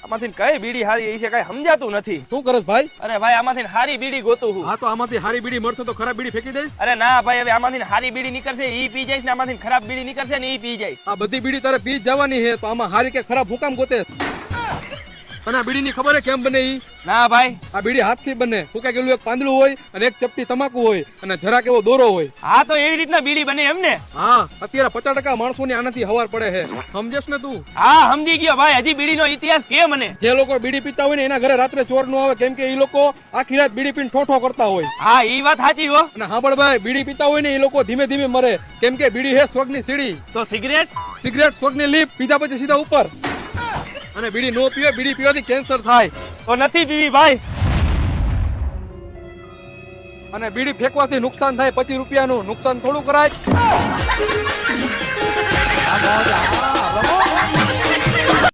આમાંથી કઈ બીડી હારી એ છે કઈ સમજાતું નથી. શું કરસ ભાઈ? અરે ભાઈ આમાંથી હારી બીડી ગોતું હું. હા તો આમાંથી હારી બીડી મળશે તો ખરાબ બીડી ફેંકી દઈશ. અરે ના ભાઈ હવે આમાંથી હારી બીડી નીકળશે ઈ પી જઈશ ને આમાંથી ખરાબ બીડી નીકળશે ને ઈ પી જઈશ. આ બધી બીડી તારે પી જ જવાની છે તો આમાં હારી કે ખરાબ હુકામ ગોતે? અને આ બીડીની ખબર હે કેમ બને ઈ? ના ભાઈ આ બીડી હાથથી બને. ફૂંકાઈ ગયેલું એક પાંદડું હોય અને એક ચપટી તમાકુ હોય અને જરાક એવો દોરો હોય. હા તો એવી રીતના બીડી બને એમ ને? હા અત્યારે 50% માણસોની આનાથી હવાર પડે છે. સમજેશ ને તું? હા સમજી ગયો ભાઈ. હજી બીડીનો ઇતિહાસ કે મને? જે લોકો બીડી પીતા હોય ને એના ઘરે રાત્રે ચોર નો આવે કેમ કે એ લોકો આખી રાત બીડી પીને ઠોઠો કરતા હોય. હા ઈ વાત સાચી હો. અને સાંભળ ભાઈ, બીડી પીતા હોય ને એ લોકો ધીમે ધીમે મરે કેમ કે બીડી હે સ્વર્ગની સીડી. તો સિગરેટ? Cigarette સ્વર્ગની leap. પીધા પછી સીધા ઉપર. અને બીડી નો પીવે, બીડી પીવાથી કેન્સર થાય. તો નથી પીવી ભાઈ. અને બીડી ફેંકવાથી નુકસાન થાય 25 રૂપિયાનું. નુકસાન થોડું કરાય.